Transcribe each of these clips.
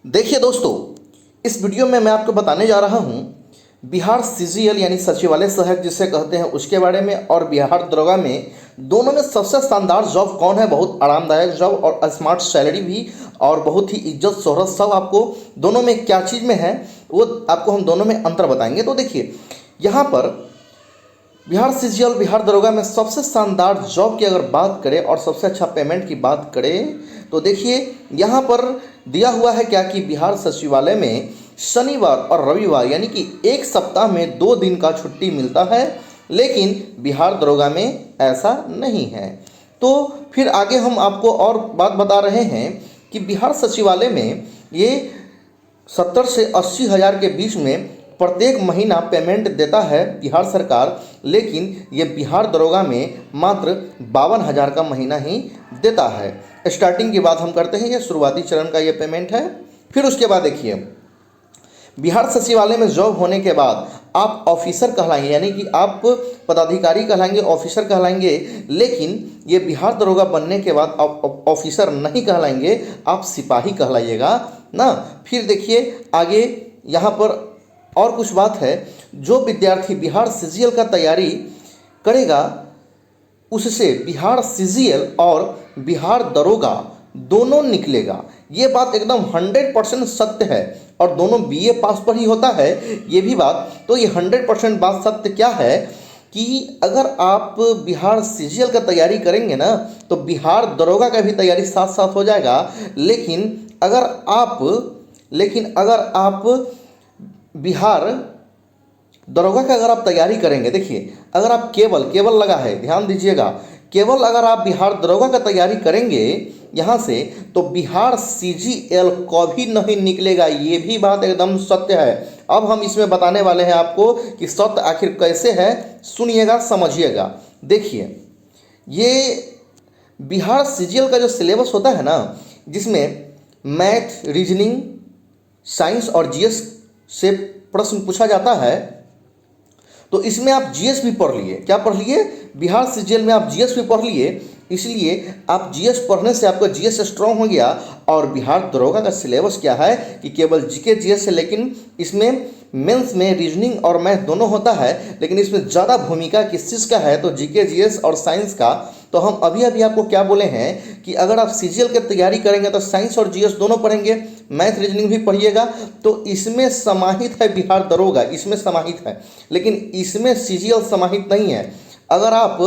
देखिए दोस्तों, इस वीडियो में मैं आपको बताने जा रहा हूँ बिहार सीजीएल यानी सचिवालय सहायक जिसे कहते हैं उसके बारे में, और बिहार दरोगा में दोनों में सबसे शानदार जॉब कौन है, बहुत आरामदायक जॉब और स्मार्ट सैलरी भी और बहुत ही इज्जत शोहरत सब आपको दोनों में क्या चीज़ में है वो आपको हम दोनों में अंतर बताएंगे। तो देखिए यहाँ पर बिहार सीजीएल बिहार दरोगा में सबसे शानदार जॉब की अगर बात करें और सबसे अच्छा पेमेंट की बात करें तो देखिए यहाँ पर दिया हुआ है क्या कि बिहार सचिवालय में शनिवार और रविवार यानी कि एक सप्ताह में 2 दिन का छुट्टी मिलता है, लेकिन बिहार दरोगा में ऐसा नहीं है। तो फिर आगे हम आपको और बात बता रहे हैं कि बिहार सचिवालय में ये 70 से 80 हज़ार के बीच में प्रत्येक महीना पेमेंट देता है बिहार सरकार, लेकिन ये बिहार दरोगा में मात्र 52 हज़ार का महीना ही देता है। स्टार्टिंग की बात हम करते हैं, ये शुरुआती चरण का ये पेमेंट है। फिर उसके बाद देखिए बिहार सचिवालय में जॉब होने के बाद आप ऑफिसर कहलाएंगे, यानी कि आप पदाधिकारी कहलाएंगे, ऑफिसर कहलाएंगे, लेकिन ये बिहार दरोगा बनने के बाद आप ऑफिसर नहीं कहलाएंगे, आप सिपाही कहलाइएगा ना। फिर देखिए आगे यहाँ पर और कुछ बात है, जो विद्यार्थी बिहार सीजीएल का तैयारी करेगा उससे बिहार सीजीएल और बिहार दरोगा दोनों निकलेगा। ये बात एकदम 100% सत्य है और दोनों बीए पास पर ही होता है ये भी बात। तो ये 100% बात सत्य क्या है कि अगर आप बिहार सीजीएल का तैयारी करेंगे ना तो बिहार दरोगा का भी तैयारी साथ साथ हो जाएगा। लेकिन अगर आप बिहार दरोगा का अगर आप तैयारी करेंगे, देखिए अगर आप केवल लगा है, ध्यान दीजिएगा, केवल अगर आप बिहार दरोगा का तैयारी करेंगे यहाँ से तो बिहार सीजीएल कभी नहीं निकलेगा। ये भी बात एकदम सत्य है। अब हम इसमें बताने वाले हैं आपको कि सत्य आखिर कैसे है, सुनिएगा समझिएगा। देखिए ये बिहार सीजीएल का जो सिलेबस होता है ना, जिसमें मैथ, रीजनिंग, साइंस और जीएस से प्रश्न पूछा जाता है, तो इसमें आप जीएस भी पढ़ लिए। क्या पढ़ लिए? बिहार सीजीएल में आप जीएस भी पढ़ लिए, इसलिए आप जीएस पढ़ने से आपका जीएस स्ट्रांग हो गया। और बिहार दरोगा का सिलेबस क्या है कि केवल जीके जीएस है, लेकिन इसमें मेंस में रीजनिंग और मैथ दोनों होता है, लेकिन इसमें ज़्यादा भूमिका किस चीज़ का है तो जीके जीएस और साइंस का। तो हम अभी आपको क्या बोले हैं कि अगर आप सीजीएल की तैयारी करेंगे तो साइंस और जीएस दोनों पढ़ेंगे, मैथ रीजनिंग भी पढ़िएगा। तो इसमें समाहित है बिहार दरोगा, इसमें समाहित है, लेकिन इसमें सीजीएल समाहित नहीं है। अगर आप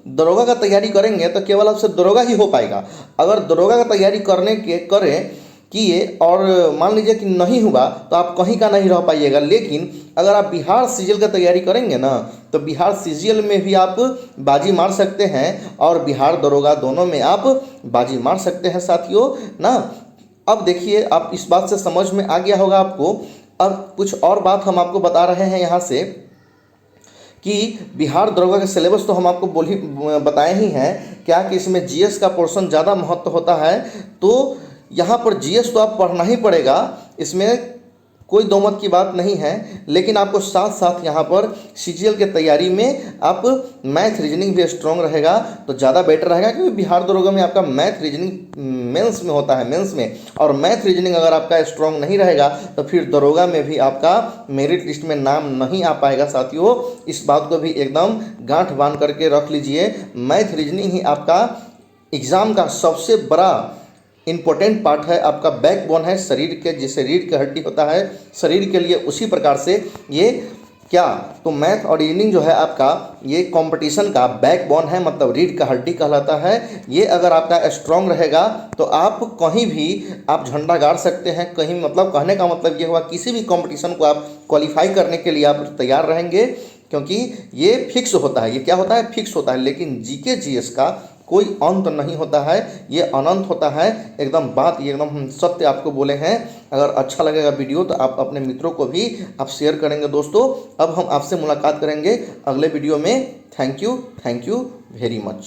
दरोगा का तैयारी करेंगे तो केवल आपसे दरोगा ही हो पाएगा। अगर दरोगा का तैयारी किए और मान लीजिए कि नहीं हुआ तो आप कहीं का नहीं रह पाइएगा। लेकिन अगर आप बिहार सीजीएल का तैयारी करेंगे ना तो बिहार सीजीएल में भी आप बाजी मार सकते हैं और बिहार दरोगा दोनों में आप बाजी मार सकते हैं साथियों ना। अब देखिए आप इस बात से समझ में आ गया होगा आपको। अब कुछ और बात हम आपको बता रहे हैं यहाँ से कि बिहार दरोगा का सिलेबस तो हम आपको बताए ही हैं क्या कि इसमें जीएस का पोर्शन ज़्यादा महत्व होता है। तो यहाँ पर जीएस तो आप पढ़ना ही पड़ेगा, इसमें कोई दो मत की बात नहीं है, लेकिन आपको साथ साथ यहाँ पर सीजीएल के तैयारी में आप मैथ रीजनिंग भी स्ट्रॉन्ग रहेगा तो ज़्यादा बेटर रहेगा, क्योंकि बिहार दरोगा में आपका मैथ रीजनिंग मेंस में होता है, मेंस में। और मैथ रीजनिंग अगर आपका स्ट्रॉन्ग नहीं रहेगा तो फिर दरोगा में भी आपका मेरिट लिस्ट में नाम नहीं आ पाएगा साथियों। इस बात को भी एकदम गांठ बांध करके रख लीजिए। मैथ रीजनिंग ही आपका एग्ज़ाम का सबसे बड़ा इम्पोर्टेंट पार्ट है, आपका बैकबोन है शरीर के, जिसे रीढ़ की हड्डी होता है शरीर के लिए, उसी प्रकार से ये क्या तो मैथ और रीजनिंग जो है आपका ये कंपटीशन का बैकबोन है, मतलब रीढ़ का हड्डी कहलाता है। ये अगर आपका स्ट्रांग रहेगा तो आप कहीं भी आप झंडा गाड़ सकते हैं, कहीं, मतलब कहने का मतलब ये हुआ किसी भी कंपटीशन को आप क्वालिफाई करने के लिए आप तैयार रहेंगे, क्योंकि ये फिक्स होता है। ये क्या होता है? फिक्स होता है। लेकिन जीके जीएस का कोई अंत नहीं होता है, ये अनंत होता है। एकदम बात ये एकदम हम सत्य आपको बोले हैं। अगर अच्छा लगेगा वीडियो तो आप अपने मित्रों को भी आप शेयर करेंगे दोस्तों। अब हम आपसे मुलाकात करेंगे अगले वीडियो में। Thank you very much.